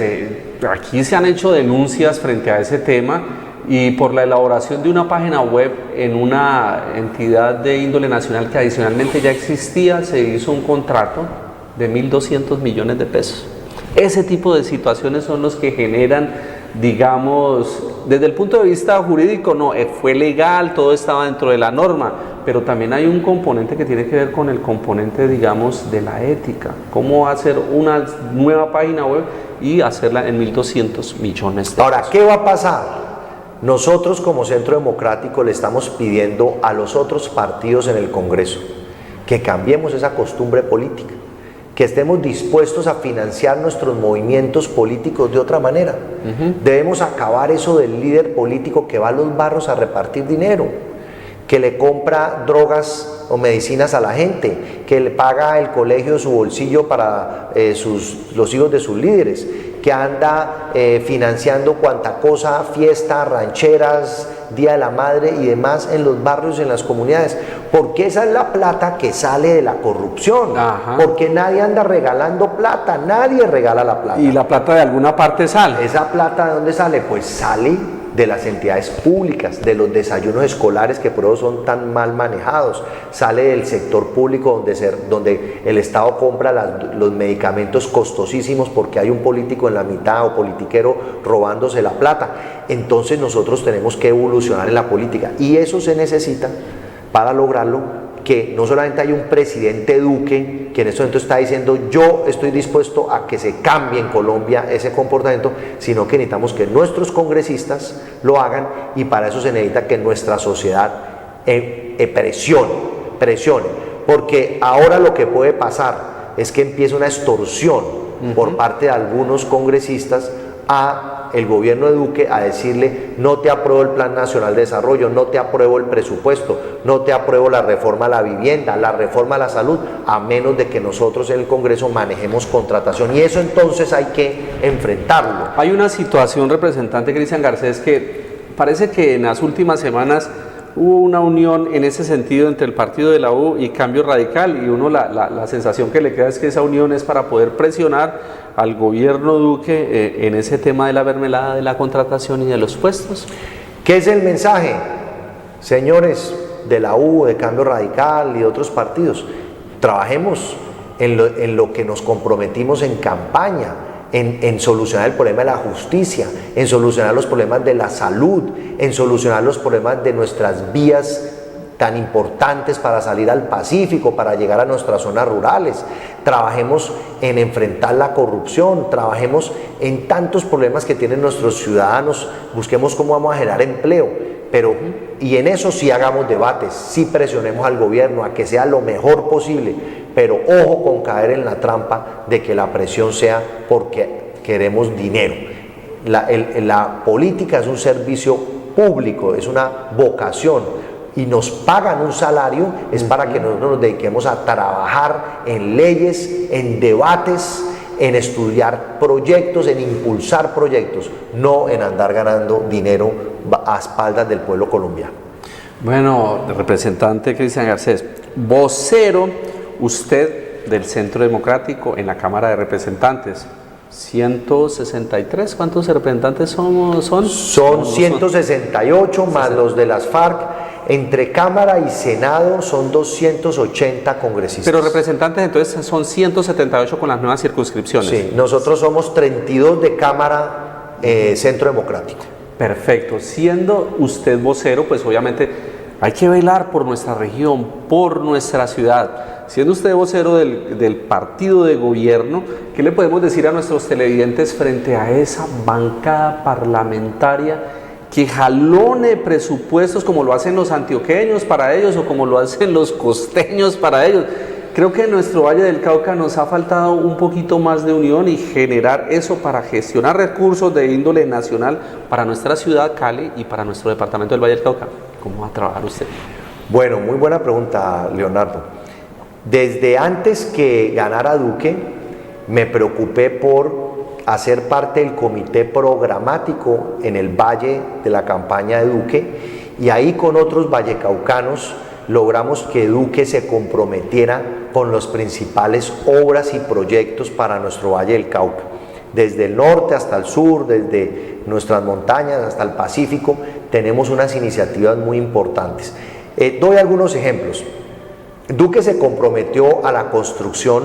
aquí se han hecho denuncias frente a ese tema y por la elaboración de una página web en una entidad de índole nacional que adicionalmente ya existía, se hizo un contrato de 1.200 millones de pesos Ese tipo de situaciones son los que generan, digamos, desde el punto de vista jurídico, no, fue legal, todo estaba dentro de la norma, pero también hay un componente que tiene que ver con el componente, digamos, de la ética. Cómo hacer una nueva página web y hacerla en 1.200 millones de Ahora, pesos. ¿qué va a pasar? Nosotros como Centro Democrático le estamos pidiendo a los otros partidos en el Congreso que cambiemos esa costumbre política, que estemos dispuestos a financiar nuestros movimientos políticos de otra manera. Debemos acabar eso del líder político que va a los barrios a repartir dinero, que le compra drogas o medicinas a la gente, que le paga el colegio de su bolsillo para los hijos de sus líderes, que anda financiando cuanta cosa, fiestas, rancheras, Día de la Madre y demás en los barrios, en las comunidades, porque esa es la plata que sale de la corrupción. Ajá. Porque nadie anda regalando plata, nadie regala la plata. Y la plata de alguna parte sale. ¿Esa plata de dónde sale? Pues sale de las entidades públicas, de los desayunos escolares que por eso son tan mal manejados, sale del sector público donde el Estado compra los medicamentos costosísimos porque hay un político en la mitad o politiquero robándose la plata. Entonces nosotros tenemos que evolucionar en la política y eso se necesita para lograrlo, que no solamente hay un presidente Duque que en este momento está diciendo yo estoy dispuesto a que se cambie en Colombia ese comportamiento, sino que necesitamos que nuestros congresistas lo hagan y para eso se necesita que nuestra sociedad presione, porque ahora lo que puede pasar es que empiece una extorsión por parte de algunos congresistas a el gobierno de Duque a decirle no te apruebo el Plan Nacional de Desarrollo, no te apruebo el presupuesto, no te apruebo la reforma a la vivienda, la reforma a la salud, a menos de que nosotros en el Congreso manejemos contratación y eso entonces hay que enfrentarlo. Hay una situación, representante Cristian Garcés, que parece que en las últimas semanas hubo una unión en ese sentido entre el partido de la U y Cambio Radical y uno la sensación que le queda es que esa unión es para poder presionar al gobierno Duque en ese tema de la mermelada de la contratación y de los puestos. ¿Qué es el mensaje? Señores de la U, de Cambio Radical y de otros partidos, trabajemos en lo que nos comprometimos en campaña, en solucionar el problema de la justicia, en solucionar los problemas de la salud, en solucionar los problemas de nuestras vías tan importantes para salir al Pacífico, para llegar a nuestras zonas rurales. Trabajemos en enfrentar la corrupción, trabajemos en tantos problemas que tienen nuestros ciudadanos, busquemos cómo vamos a generar empleo, y en eso sí hagamos debates, sí presionemos al gobierno a que sea lo mejor posible, pero ojo con caer en la trampa de que la presión sea porque queremos dinero. La política es un servicio público, es una vocación, y nos pagan un salario, es para que nosotros nos dediquemos a trabajar en leyes, en debates, en estudiar proyectos, en impulsar proyectos, no en andar ganando dinero a espaldas del pueblo colombiano. Bueno, representante Cristian Garcés, vocero usted del Centro Democrático en la Cámara de Representantes. 163, ¿cuántos representantes son? Son 168 más los de las FARC. Entre Cámara y Senado son 280 congresistas. Pero representantes entonces son 178 con las nuevas circunscripciones. Sí, nosotros somos 32 de Cámara Centro Democrático. Perfecto. Siendo usted vocero, pues obviamente hay que velar por nuestra región, por nuestra ciudad. Siendo usted vocero del partido de gobierno, ¿qué le podemos decir a nuestros televidentes frente a esa bancada parlamentaria que jalone presupuestos como lo hacen los antioqueños para ellos o como lo hacen los costeños para ellos? Creo que en nuestro Valle del Cauca nos ha faltado un poquito más de unión y generar eso para gestionar recursos de índole nacional para nuestra ciudad, Cali, y para nuestro departamento del Valle del Cauca. ¿Cómo va a trabajar usted? Bueno, muy buena pregunta, Leonardo. Desde antes que ganara Duque, me preocupé por hacer parte del comité programático en el Valle de la campaña de Duque y ahí con otros vallecaucanos logramos que Duque se comprometiera con las principales obras y proyectos para nuestro Valle del Cauca. Desde el norte hasta el sur, desde nuestras montañas hasta el Pacífico, tenemos unas iniciativas muy importantes. Doy algunos ejemplos. Duque se comprometió a la construcción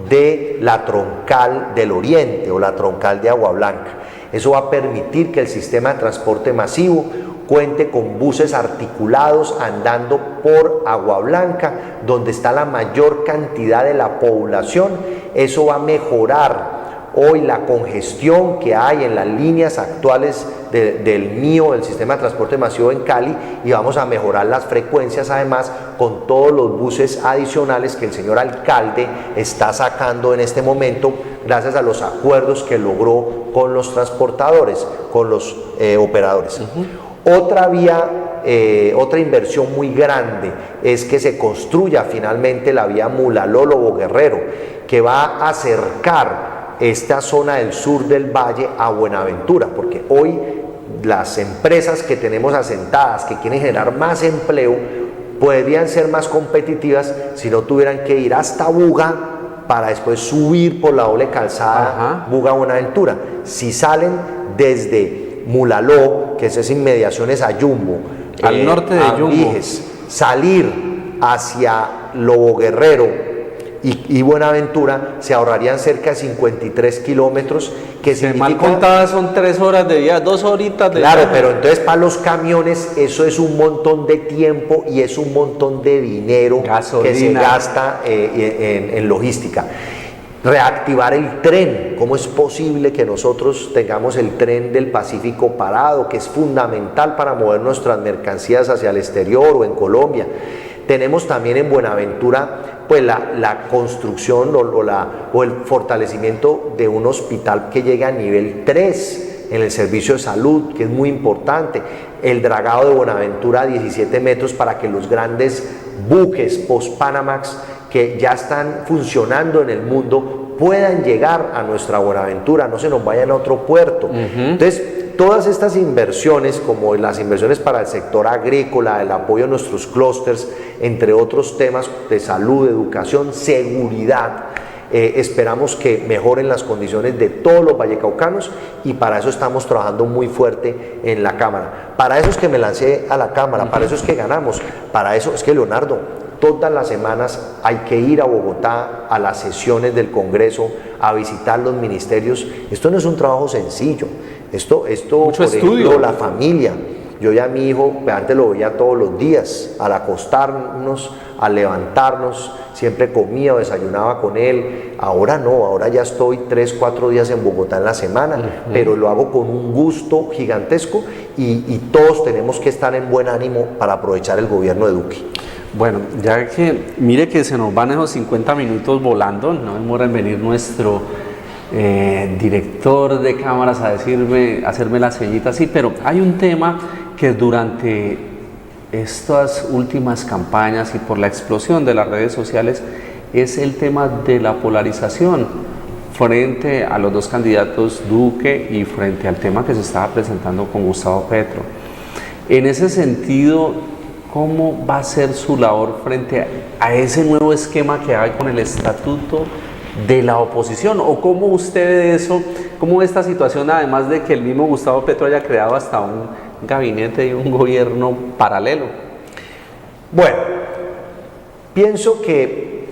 de la troncal del Oriente o la troncal de Agua Blanca. Eso va a permitir que el sistema de transporte masivo cuente con buses articulados andando por Agua Blanca, donde está la mayor cantidad de la población. Eso va a mejorar hoy la congestión que hay en las líneas actuales del MIO, del sistema de transporte masivo en Cali, y vamos a mejorar las frecuencias además con todos los buses adicionales que el señor alcalde está sacando en este momento gracias a los acuerdos que logró con los transportadores, con los operadores. Otra vía, otra inversión muy grande es que se construya finalmente la vía Mulaló-Lobo Guerrero, que va a acercar esta zona del sur del valle a Buenaventura, porque hoy las empresas que tenemos asentadas, que quieren generar más empleo, podrían ser más competitivas si no tuvieran que ir hasta Buga para después subir por la doble calzada Buga-Buenaventura. Si salen desde Mulaló, que es inmediaciones a Yumbo, al norte de Yumbo, Viges, salir hacia Lobo Guerrero y Buenaventura, se ahorrarían cerca de 53 kilómetros, que significa, mal contadas son 3 horas de viaje, 2 horitas de claro, viaje. pero entonces para los camiones eso es un montón de tiempo y es un montón de dinero Gasolina, que se gasta en logística. Reactivar el tren, ¿cómo es posible que nosotros tengamos el tren del Pacífico parado, que es fundamental para mover nuestras mercancías hacia el exterior o en Colombia? Tenemos también en Buenaventura pues la construcción o el fortalecimiento de un hospital que llega a nivel 3 en el servicio de salud, que es muy importante. El dragado de Buenaventura a 17 metros para que los grandes buques post-Panamax que ya están funcionando en el mundo puedan llegar a nuestra Buenaventura, no se nos vayan a otro puerto. Entonces, todas estas inversiones, como las inversiones para el sector agrícola, el apoyo a nuestros clústeres, entre otros temas de salud, educación, seguridad, esperamos que mejoren las condiciones de todos los vallecaucanos, y para eso estamos trabajando muy fuerte en la Cámara. Para eso es que me lancé a la Cámara, para eso es que ganamos, para eso es que, Leonardo, todas las semanas hay que ir a Bogotá a las sesiones del Congreso, a visitar los ministerios. Esto no es un trabajo sencillo. Esto mucho por estudio. ejemplo, la familia. Yo ya a mi hijo, antes lo veía todos los días, al acostarnos, al levantarnos, siempre comía o desayunaba con él. Ahora no, ahora ya estoy 3, 4 días en Bogotá en la semana, pero lo hago con un gusto gigantesco y todos tenemos que estar en buen ánimo para aprovechar el gobierno de Duque. Bueno, ya que mire que se nos van esos 50 minutos volando, no demora en venir nuestro director de cámaras a hacerme la ceñita así, pero hay un tema que durante estas últimas campañas y por la explosión de las redes sociales es el tema de la polarización frente a los dos candidatos Duque y frente al tema que se estaba presentando con Gustavo Petro. En ese sentido, ¿cómo va a ser su labor frente a ese nuevo esquema que hay con el estatuto de la oposición? ¿O cómo usted eso, cómo esta situación, además de que el mismo Gustavo Petro haya creado hasta un gabinete y un gobierno paralelo? Bueno, pienso que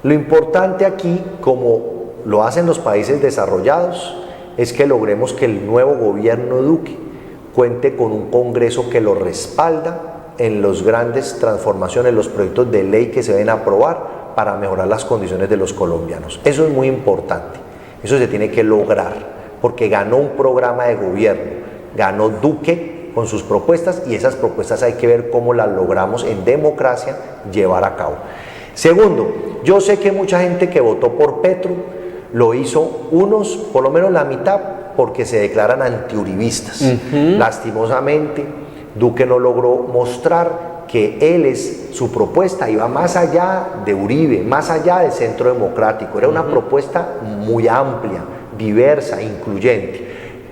lo importante aquí, como lo hacen los países desarrollados, es que logremos que el nuevo gobierno Duque cuente con un Congreso que lo respalda en las grandes transformaciones, los proyectos de ley que se deben aprobar para mejorar las condiciones de los colombianos. Eso es muy importante, eso se tiene que lograr, porque ganó un programa de gobierno, ganó Duque con sus propuestas, y esas propuestas hay que ver cómo las logramos en democracia llevar a cabo. Segundo, yo sé que mucha gente que votó por Petro lo hizo, unos, por lo menos la mitad, porque se declaran antiuribistas. Lastimosamente, Duque no logró mostrar que su propuesta iba más allá de Uribe, más allá del Centro Democrático. Era una propuesta muy amplia, diversa, incluyente.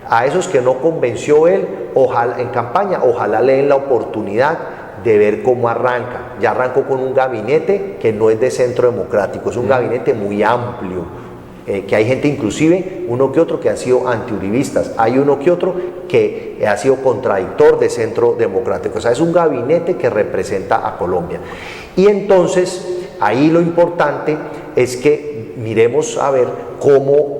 A esos que no convenció él, ojalá en campaña, ojalá le den la oportunidad de ver cómo arranca. Ya arrancó con un gabinete que no es de Centro Democrático, es un gabinete muy amplio, que hay gente, inclusive uno que otro, que han sido antiuribistas, hay uno que otro que ha sido contradictor de Centro Democrático. O sea, es un gabinete que representa a Colombia. Y entonces, ahí lo importante es que miremos a ver cómo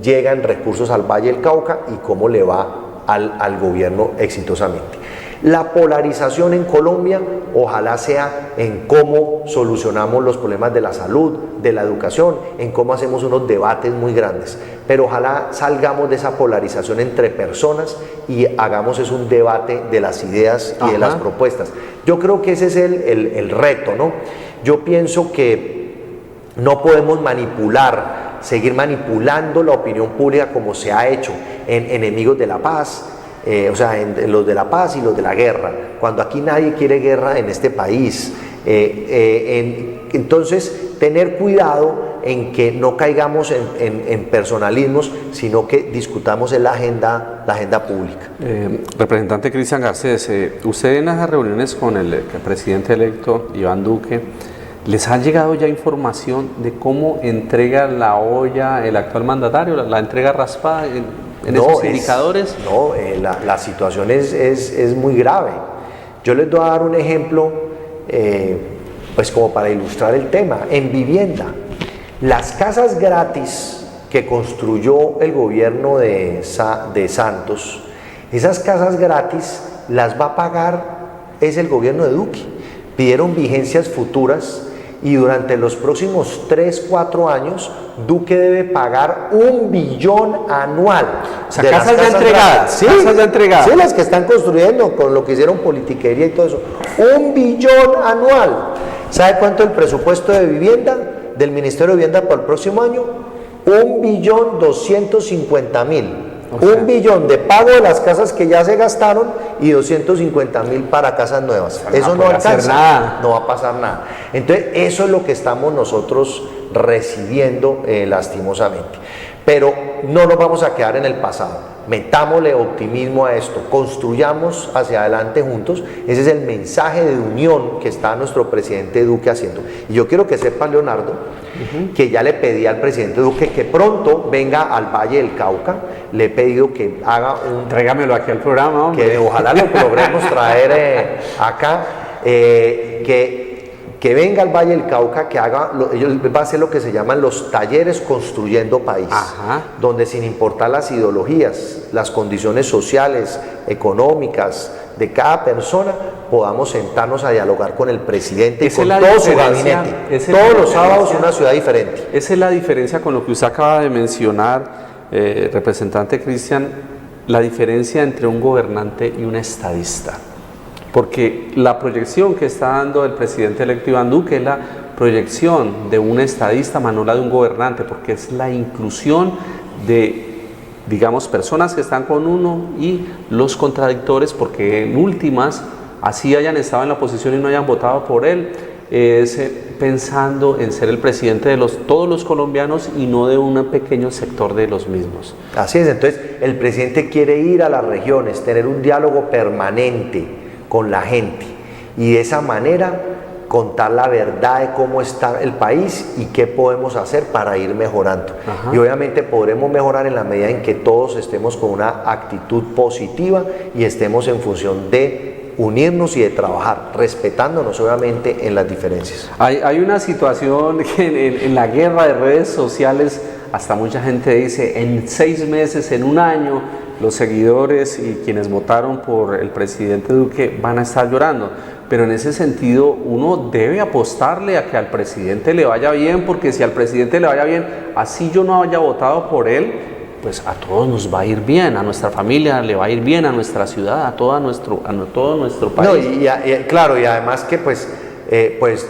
llegan recursos al Valle del Cauca y cómo le va al gobierno exitosamente. La polarización en Colombia ojalá sea en cómo solucionamos los problemas de la salud, de la educación, en cómo hacemos unos debates muy grandes, pero ojalá salgamos de esa polarización entre personas y hagamos es un debate de las ideas y de las propuestas. Yo creo que ese es el reto, ¿no? Yo pienso que no podemos seguir manipulando la opinión pública como se ha hecho en Enemigos de la Paz, o sea, en los de la paz y los de la guerra, cuando aquí nadie quiere guerra en este país. Entonces, tener cuidado en que no caigamos en personalismos, sino que discutamos en la agenda pública. Representante Cristian Garcés, usted en las reuniones con el presidente electo Iván Duque, ¿les ha llegado ya información de cómo entrega la olla el actual mandatario, la entrega raspada en esos indicadores? No, la situación es muy grave. Yo les voy a dar un ejemplo, pues como para ilustrar el tema. En vivienda, las casas gratis que construyó el gobierno de Santos, esas casas gratis las va a pagar es el gobierno de Duque. Pidieron vigencias futuras y durante los próximos 3-4 años Duque debe pagar 1 billón anual. O sea, casas ya entregadas. Sí, casas ya entregadas. Sí, las que están construyendo con lo que hicieron politiquería y todo eso. 1 billón anual. ¿Sabe cuánto es el presupuesto de vivienda del Ministerio de Vivienda para el próximo año? 1.250.000. O sea, 1 billón de pago de las casas que ya se gastaron y 250.000 para casas nuevas. Eso no alcanza, no va a pasar nada. Entonces, eso es lo que estamos nosotros recibiendo lastimosamente. Pero no nos vamos a quedar en el pasado. Metámosle optimismo a esto, construyamos hacia adelante juntos. Ese es el mensaje de unión que está nuestro presidente Duque haciendo. Y yo quiero que sepa, Leonardo, que ya le pedí al presidente Duque que pronto venga al Valle del Cauca. Le he pedido que haga un... Tráigamelo aquí al programa, hombre. Que ojalá lo logremos traer acá, que venga al Valle del Cauca, que haga, va a hacer lo que se llaman los talleres construyendo país, donde sin importar las ideologías, las condiciones sociales, económicas de cada persona, podamos sentarnos a dialogar con el presidente y con todo su gabinete. Todos los sábados una ciudad diferente. Esa es la diferencia con lo que usted acaba de mencionar, representante Cristian, la diferencia entre un gobernante y un estadista. Porque la proyección que está dando el presidente electo Iván Duque es la proyección de un estadista, más no la de un gobernante, porque es la inclusión de, digamos, personas que están con uno y los contradictores, porque en últimas, así hayan estado en la oposición y no hayan votado por él, es pensando en ser el presidente de todos los colombianos y no de un pequeño sector de los mismos. Así es, entonces el presidente quiere ir a las regiones, tener un diálogo permanente con la gente y de esa manera contar la verdad de cómo está el país y qué podemos hacer para ir mejorando. Y obviamente podremos mejorar en la medida en que todos estemos con una actitud positiva y estemos en función de unirnos y de trabajar, respetándonos obviamente en las diferencias. Hay una situación que en la guerra de redes sociales hasta mucha gente dice en 6 meses, en 1 año, los seguidores y quienes votaron por el presidente Duque van a estar llorando. Pero en ese sentido uno debe apostarle a que al presidente le vaya bien, porque si al presidente le vaya bien, así yo no haya votado por él, pues a todos nos va a ir bien, a nuestra familia le va a ir bien, a nuestra ciudad, a todo nuestro país. No, claro, y además que pues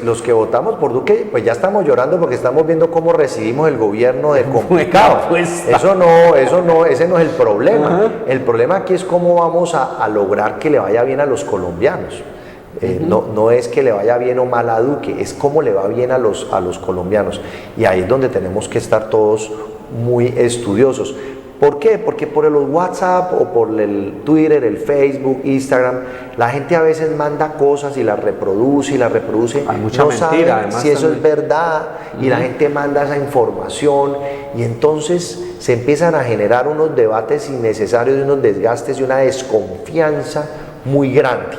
los que votamos por Duque, pues ya estamos llorando porque estamos viendo cómo recibimos el gobierno de complicado. Ese no es el problema. El problema aquí es cómo vamos a lograr que le vaya bien a los colombianos. No es que le vaya bien o mal a Duque, es cómo le va bien a los colombianos. Y ahí es donde tenemos que estar todos muy estudiosos. ¿Por qué? Porque por el WhatsApp o por el Twitter, el Facebook, Instagram, la gente a veces manda cosas y las reproduce Hay mucha no mentira, saben si eso es verdad y la gente manda esa información y entonces se empiezan a generar unos debates innecesarios, unos desgastes y una desconfianza muy grande.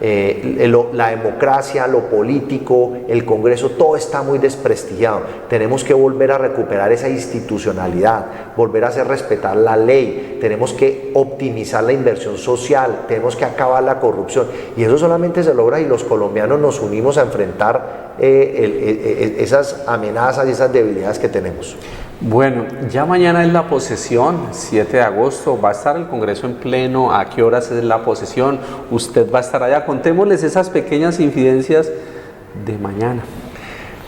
la democracia, lo político, el Congreso, todo está muy desprestigiado. Tenemos que volver a recuperar esa institucionalidad, volver a hacer respetar la ley, tenemos que optimizar la inversión social, tenemos que acabar la corrupción, y eso solamente se logra si los colombianos nos unimos a enfrentar esas amenazas y esas debilidades que tenemos. Bueno, ya mañana es la posesión, 7 de agosto, va a estar el Congreso en pleno. ¿A qué horas es la posesión? Usted va a estar allá. Contémosles esas pequeñas incidencias de mañana.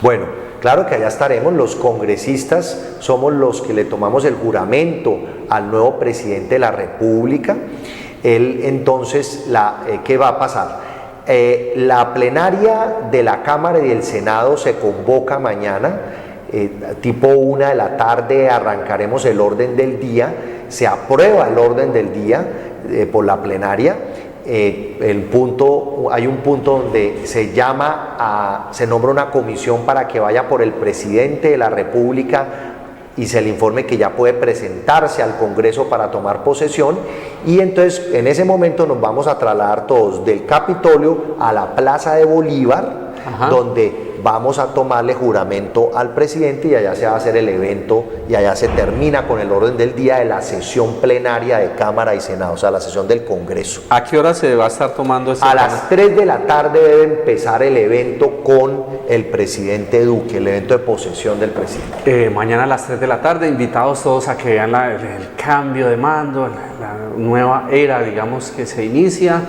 Bueno, claro que allá estaremos. Los congresistas somos los que le tomamos el juramento al nuevo presidente de la República. Él entonces, ¿qué va a pasar? La plenaria de la Cámara y del Senado se convoca mañana. Tipo 1 de la tarde arrancaremos el orden del día, se aprueba el orden del día por la plenaria. Hay un punto donde se nombra una comisión para que vaya por el presidente de la República y se le informe que ya puede presentarse al Congreso para tomar posesión, y entonces en ese momento nos vamos a trasladar todos del Capitolio a la Plaza de Bolívar. Ajá. Donde vamos a tomarle juramento al presidente, y allá se va a hacer el evento, y allá se termina con el orden del día de la sesión plenaria de Cámara y Senado, o sea, la sesión del Congreso. ¿A qué hora se va a estar tomando ese? A las 3 de la tarde debe empezar el evento con el presidente Duque, el evento de posesión del presidente. Mañana a las 3 de la tarde, invitados todos a que vean el cambio de mando, la nueva era, digamos, que se inicia.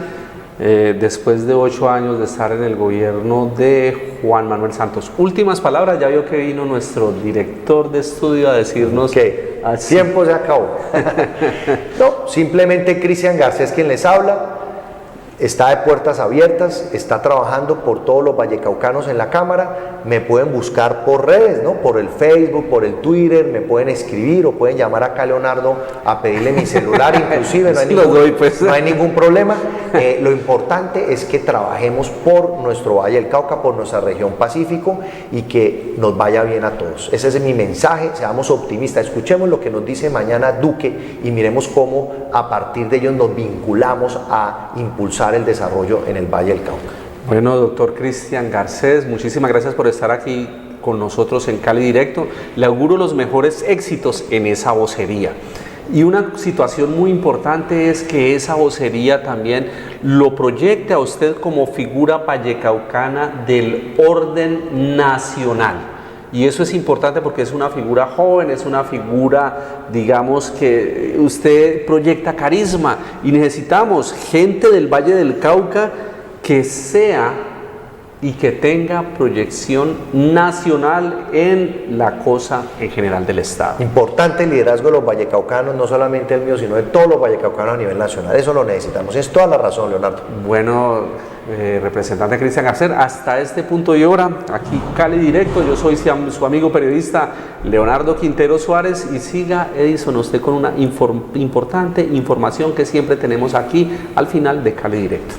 Después de 8 años de estar en el gobierno de Juan Manuel Santos. Últimas palabras, ya vio que vino nuestro director de estudio a decirnos que el tiempo se acabó. No, simplemente Cristian Garcés quien les habla, está de puertas abiertas, está trabajando por todos los vallecaucanos en la Cámara. Me pueden buscar por redes, ¿no? Por el Facebook, por el Twitter, me pueden escribir o pueden llamar acá a Leonardo a pedirle mi celular, inclusive, no hay ningún problema. Lo importante es que trabajemos por nuestro Valle del Cauca, por nuestra región Pacífico, y que nos vaya bien a todos. Ese es mi mensaje, seamos optimistas, escuchemos lo que nos dice mañana Duque y miremos cómo a partir de ellos nos vinculamos a impulsar el desarrollo en el Valle del Cauca. Bueno, doctor Cristian Garcés, muchísimas gracias por estar aquí con nosotros en Cali Directo. Le auguro los mejores éxitos en esa vocería. Y una situación muy importante es que esa vocería también lo proyecte a usted como figura vallecaucana del orden nacional. Y eso es importante porque es una figura joven, es una figura, digamos, que usted proyecta carisma, y necesitamos gente del Valle del Cauca que sea y que tenga proyección nacional en la cosa en general del Estado. Importante el liderazgo de los vallecaucanos, no solamente el mío, sino de todos los vallecaucanos a nivel nacional. Eso lo necesitamos. Es toda la razón, Leonardo. Bueno, representante Cristian Garcés, hasta este punto y hora, aquí Cali Directo, yo soy su amigo periodista Leonardo Quintero Suárez, y siga, Edison, usted con una importante información que siempre tenemos aquí al final de Cali Directo.